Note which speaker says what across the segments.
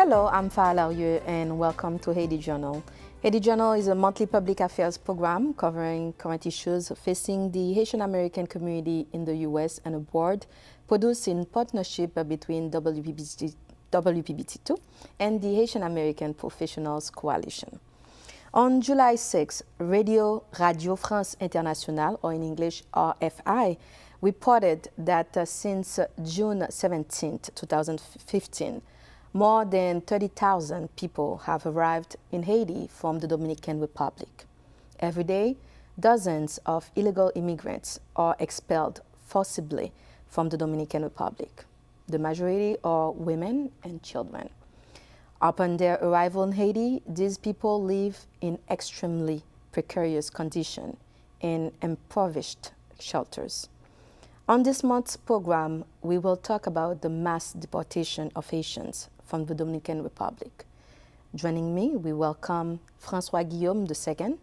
Speaker 1: Hello, I'm Farah Larieux and welcome to Haiti Journal. Haiti Journal is a monthly public affairs program covering current issues facing the Haitian American community in the U.S. and abroad, produced in partnership between WPBT2 and the Haitian American Professionals Coalition. On July 6, Radio France Internationale, or in English RFI, reported that since June 17, 2015, more than 30,000 people have arrived in Haiti from the Dominican Republic. Every day, dozens of illegal immigrants are expelled forcibly from the Dominican Republic. The majority are women and children. Upon their arrival in Haiti, these people live in extremely precarious conditions in impoverished shelters. On this month's program, we will talk about the mass deportation of Haitians from the Dominican Republic. Joining me, we welcome François Guillaume II,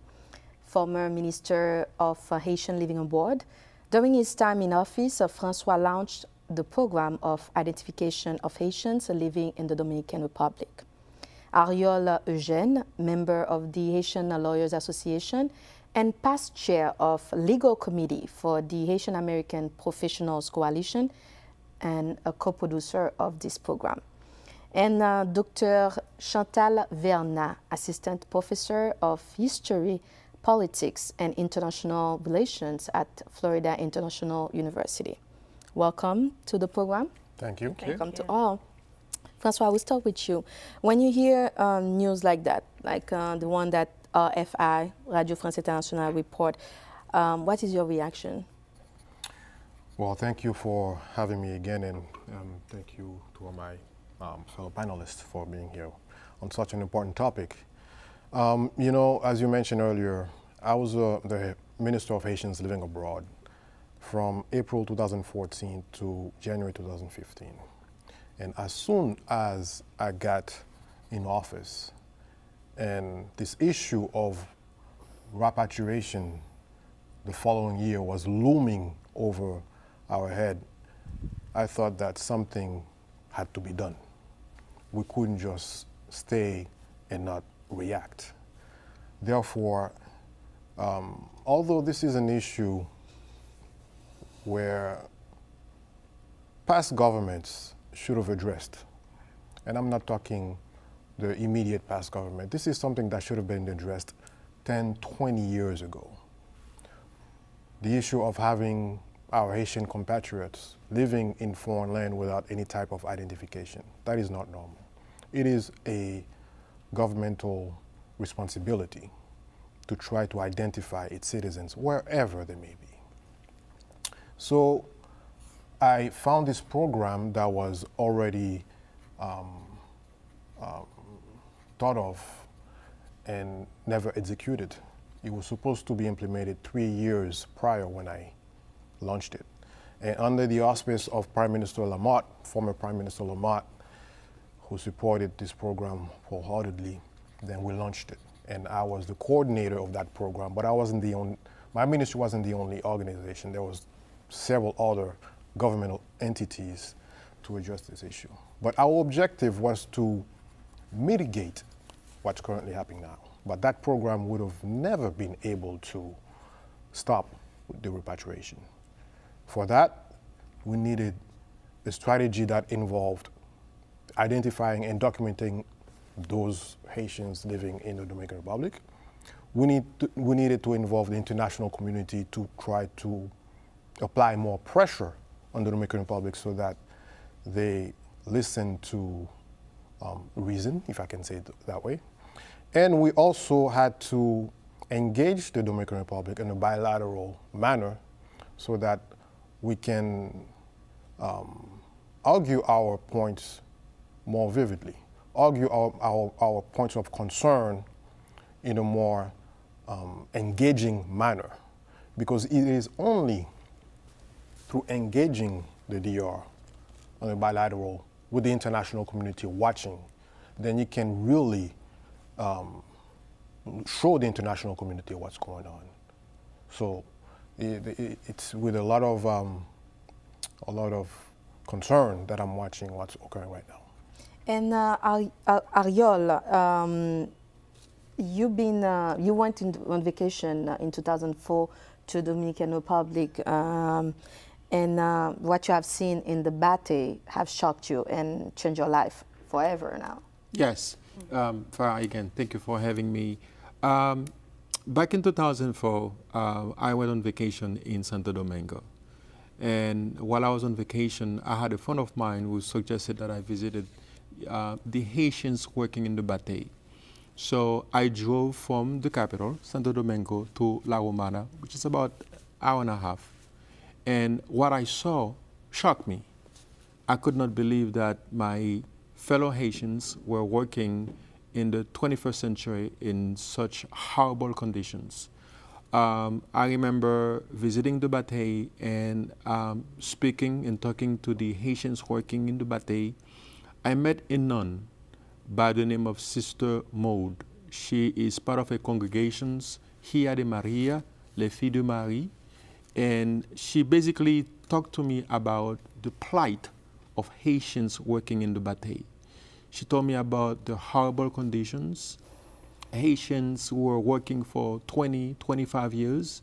Speaker 1: former Minister of Haitian Living Abroad. During his time in office, François launched the program of identification of Haitians living in the Dominican Republic. Ariol Eugène, member of the Haitian Lawyers Association and past chair of legal committee for the Haitian American Professionals Coalition and a co-producer of this program. And Dr. Chantal Vernat, assistant professor of history, politics, and international relations at Florida International University. Welcome to the program.
Speaker 2: Thank you.
Speaker 1: Welcome to all. François, we'll start with you. When you hear news like that, like the one that RFI, Radio France Internationale report, what is your reaction?
Speaker 2: Well, thank you for having me again, and thank you to all my fellow panelists for being here on such an important topic. You know, as you mentioned earlier, I was the Minister of Haitians Living Abroad from April 2014 to January 2015. And as soon as I got in office, and this issue of repatriation the following year was looming over our head, I thought that something had to be done. We couldn't just stay and not react. Therefore, although this is an issue where past governments should have addressed, and I'm not talking the immediate past government, this is something that should have been addressed 10, 20 years ago. The issue of having our Haitian compatriots living in foreign land without any type of identification, that is not normal. It is a governmental responsibility to try to identify its citizens wherever they may be. So I found this program that was already thought of and never executed. It was supposed to be implemented 3 years prior when I launched it. And under the auspice of Prime Minister Lamotte, former Prime Minister Lamotte, who supported this program wholeheartedly, then we launched it. And I was the coordinator of that program, but I wasn't the only, my ministry wasn't the only organization. There was several other governmental entities to address this issue. But our objective was to mitigate what's currently happening now. But that program would have never been able to stop the repatriation. For that, we needed a strategy that involved identifying and documenting those Haitians living in the Dominican Republic. We needed to involve the international community to try to apply more pressure on the Dominican Republic so that they listen to reason, if I can say it that way. And we also had to engage the Dominican Republic in a bilateral manner so that we can argue our points more vividly, argue our points of concern in a more engaging manner. Because it is only through engaging the DR on a bilateral with the international community watching, then you can really show the international community what's going on. So it's with a lot of concern that I'm watching what's occurring right now.
Speaker 1: And Ariol, you went on vacation in 2004 to Dominican Republic, and what you have seen in the Bate have shocked you and changed your life forever now.
Speaker 3: Yes. Farah, again, thank you for having me. Back in 2004, I went on vacation in Santo Domingo. And while I was on vacation, I had a friend of mine who suggested that I visited the Haitians working in the Bate. So I drove from the capital, Santo Domingo, to La Romana, which is about an hour and a half. And what I saw shocked me. I could not believe that my fellow Haitians were working in the 21st century in such horrible conditions. I remember visiting the Bate and speaking and talking to the Haitians working in the Bate. I met a nun by the name of Sister Maud. She is part of a congregation, Hia de Maria, Les Filles de Marie, and she basically talked to me about the plight of Haitians working in the Bate. She told me about the horrible conditions, Haitians who were working for 20, 25 years,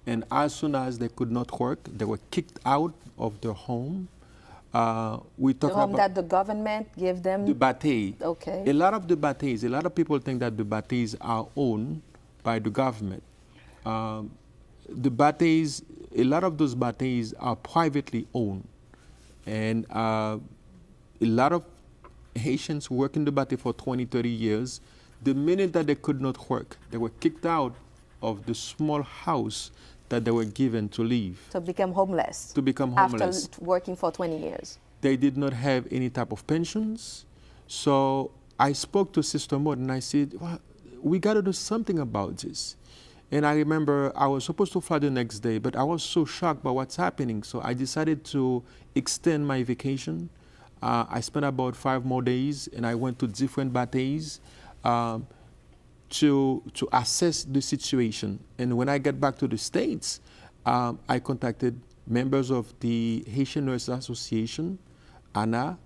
Speaker 3: and as soon as they could not work, they were kicked out of their home. We talk
Speaker 1: the home
Speaker 3: about
Speaker 1: that the government gave them?
Speaker 3: the Bate.
Speaker 1: Okay.
Speaker 3: A lot of the Bates, a lot of people think that the Bates are owned by the government. The Bates, a lot of those Bates are privately owned. And a lot of Haitians who work in the Bate for 20, 30 years, the minute that they could not work, they were kicked out of the small house that they were given to live.
Speaker 1: To become homeless.
Speaker 3: To become homeless.
Speaker 1: After working for 20 years.
Speaker 3: They did not have any type of pensions. So I spoke to Sister Maud and I said, well, we got to do something about this. And I remember I was supposed to fly the next day, but I was so shocked by what's happening. So I decided to extend my vacation. I spent about 5 more days and I went to different bates to assess the situation. And when I get back to the States, I contacted members of the Haitian Nurses Association, ANA.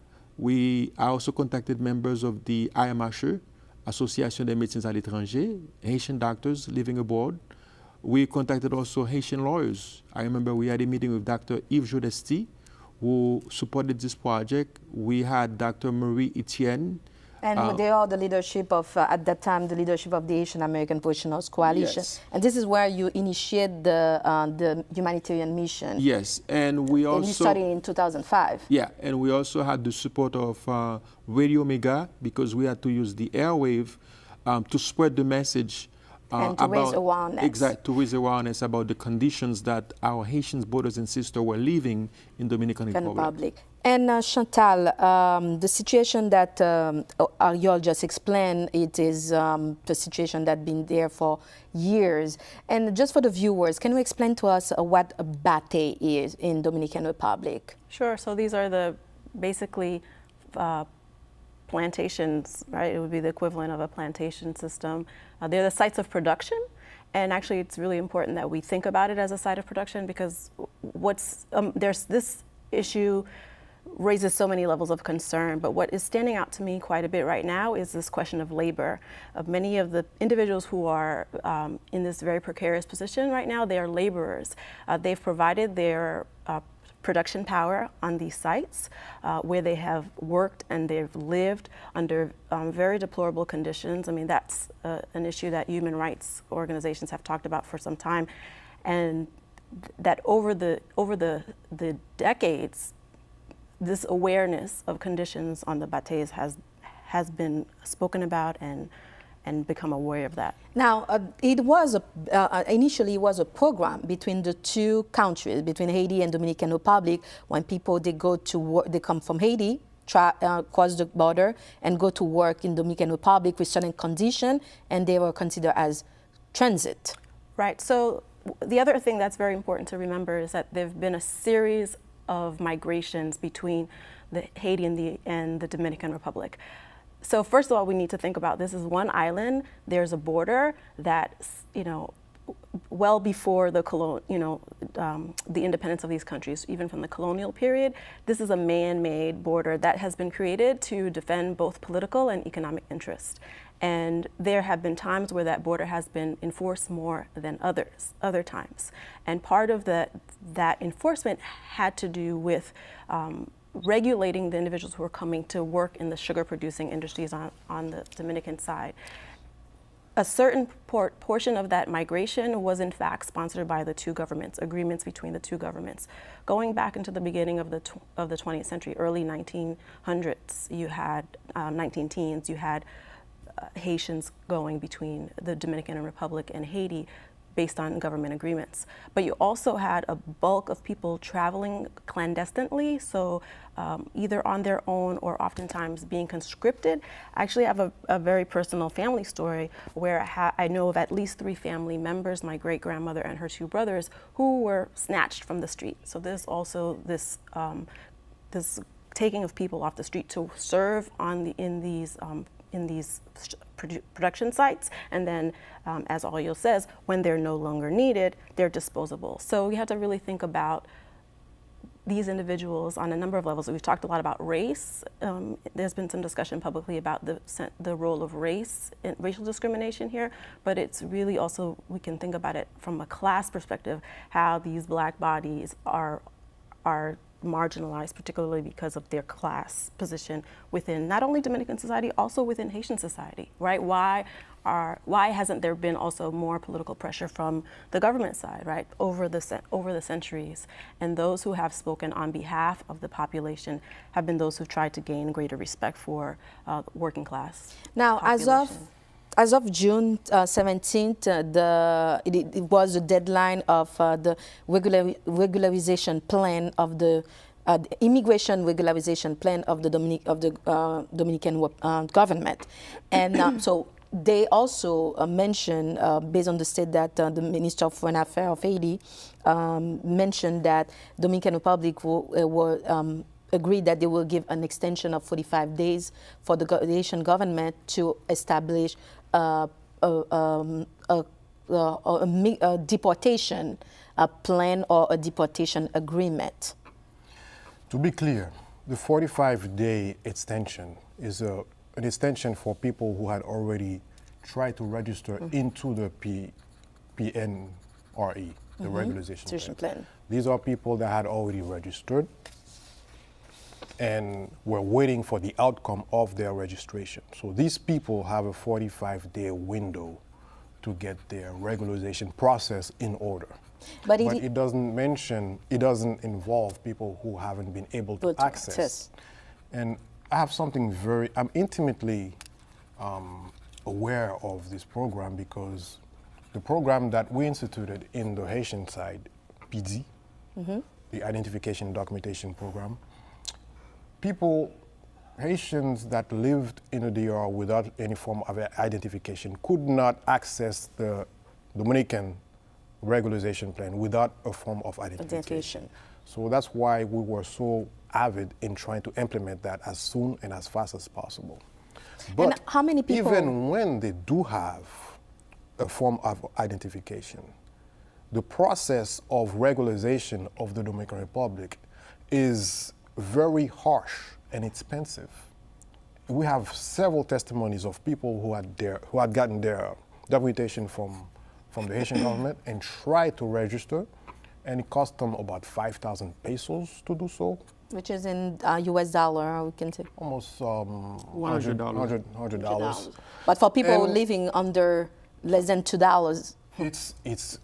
Speaker 3: I also contacted members of the IMHE, Association des Médecins à l'étranger, Haitian doctors living abroad. We contacted also Haitian lawyers. I remember we had a meeting with Dr. Yves Jodesti, who supported this project. We had Dr. Marie Etienne.
Speaker 1: And they are the leadership of, at that time, the leadership of the Haitian American Professionals Coalition.
Speaker 3: Yes.
Speaker 1: And this is where you initiate the humanitarian mission.
Speaker 3: Yes, and we also...
Speaker 1: And you started in 2005.
Speaker 3: Yeah, and we also had the support of Radio Mega, because we had to use the airwave to spread the message
Speaker 1: and to raise awareness.
Speaker 3: Exactly, to raise awareness about the conditions that our Haitian brothers and sisters were living in Dominican Republic.
Speaker 1: And Chantal, the situation that Ariol just explained, it is the situation that's been there for years. And just for the viewers, can you explain to us what a bate is in Dominican Republic?
Speaker 4: Sure. So these are the basically plantations, right? It would be the equivalent of a plantation system. They're the sites of production. And actually, it's really important that we think about it as a site of production, because there's this issue raises so many levels of concern, but what is standing out to me quite a bit right now is this question of labor. Of many of the individuals who are in this very precarious position right now, they are laborers. They've provided their production power on these sites where they have worked and they've lived under very deplorable conditions. I mean, that's an issue that human rights organizations have talked about for some time, and that over the decades, this awareness of conditions on the bates has been spoken about and become aware of that.
Speaker 1: Now, it was initially it was a program between the two countries, between Haiti and Dominican Republic. When people they go to work, they come from Haiti, cross the border, and go to work in Dominican Republic with certain conditions, and they were considered as transit.
Speaker 4: Right. So the other thing that's very important to remember is that there've been a series of migrations between the Haiti and the Dominican Republic. So first of all, we need to think about this is one island. There's a border that, well before the the independence of these countries, even from the colonial period. This is a man-made border that has been created to defend both political and economic interests. And there have been times where that border has been enforced more than other times. And part of that enforcement had to do with regulating the individuals who were coming to work in the sugar-producing industries on the Dominican side. A certain portion of that migration was in fact sponsored by the two governments, agreements between the two governments. Going back into the beginning of the 20th century, early 1900s, you had 19 teens, you had Haitians going between the Dominican Republic and Haiti based on government agreements. But you also had a bulk of people traveling clandestinely, so either on their own or oftentimes being conscripted. I actually have a very personal family story where I know of at least 3 family members, my great-grandmother and her 2 brothers, who were snatched from the street. So there's also this taking of people off the street to serve in these production sites, and then, as Ayo says, when they're no longer needed, they're disposable. So we have to really think about these individuals on a number of levels. We've talked a lot about race. There's been some discussion publicly about the role of race and racial discrimination here, but it's really also, we can think about it from a class perspective, how these Black bodies are marginalized, particularly because of their class position within not only Dominican society, also within Haitian society, right? Why hasn't there been also more political pressure from the government side, right, over the centuries? And those who have spoken on behalf of the population have been those who've tried to gain greater respect for working class
Speaker 1: Now,
Speaker 4: population.
Speaker 1: as of June 17th, it was the deadline of the regularization plan of the immigration regularization plan of the Dominican government, and so they also mentioned, based on the state that the Minister of Foreign Affairs of Haiti mentioned that Dominican Republic will agreed that they will give an extension of 45 days for the Haitian government to establish a deportation plan or a deportation agreement.
Speaker 2: To be clear, the 45-day extension is an extension for people who had already tried to register into the PNRE, the regularization plan. These are people that had already registered and were waiting for the outcome of their registration. So these people have a 45-day window to get their regularization process in order. But it doesn't involve people who haven't been able to access. And I have something I'm intimately aware of this program, because the program that we instituted in the Haitian side, PD, the Identification and Documentation Program, Haitians that lived in the DR without any form of identification could not access the Dominican regularization plan without a form of identification. So that's why we were so avid in trying to implement that as soon and as fast as possible. But
Speaker 1: and how many people,
Speaker 2: even when they do have a form of identification, the process of regularization of the Dominican Republic is very harsh and expensive. We have several testimonies of people who had gotten their documentation from the Haitian government and tried to register, and it cost them about 5,000 pesos to do so.
Speaker 1: Which is in US dollar, we can say.
Speaker 2: Almost
Speaker 3: $100.
Speaker 1: But for people living under less than $2,
Speaker 2: it's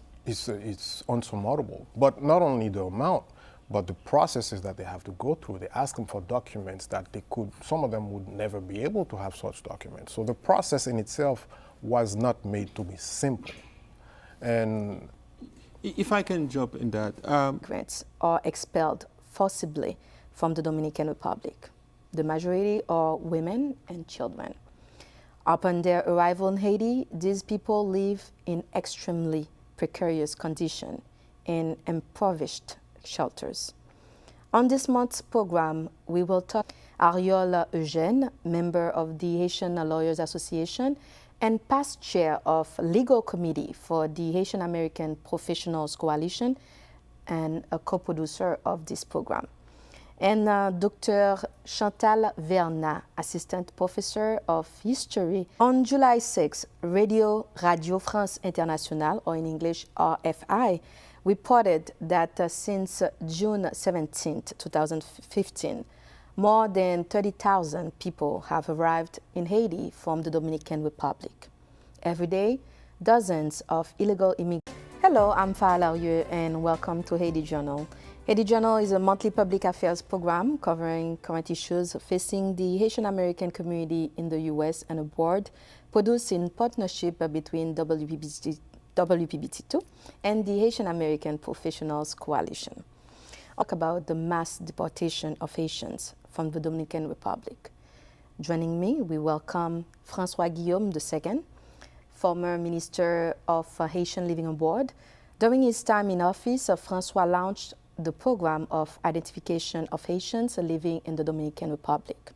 Speaker 2: unsurmountable. But not only the amount, but the processes that they have to go through. They ask them for documents that some of them would never be able to have such documents. So the process in itself was not made to be simple. And
Speaker 3: if I can jump in that.
Speaker 1: Immigrants are expelled forcibly from the Dominican Republic. The majority are women and children. Upon their arrival in Haiti, these people live in extremely precarious conditions in impoverished shelters. On this month's program, we will talk to Ariol Eugène, member of the Haitian Lawyers Association, and past chair of legal committee for the Haitian American Professionals Coalition and a co-producer of this program. And Dr. Chantal Vernat, assistant professor of history. On July 6, Radio France Internationale, or in English RFI, reported that since June 17, 2015, more than 30,000 people have arrived in Haiti from the Dominican Republic. Every day, dozens of illegal immigrants. Hello, I'm Farah Larieux, and welcome to Haiti Journal. Haiti Journal is a monthly public affairs program covering current issues facing the Haitian American community in the U.S. and abroad, produced in partnership between WPBT2 and the Haitian American Professionals Coalition. Talk about the mass deportation of Haitians from the Dominican Republic. Joining me, we welcome François Guillaume II, former Minister of Haitian Living Abroad. During his time in office, François launched the program of identification of Haitians living in the Dominican Republic.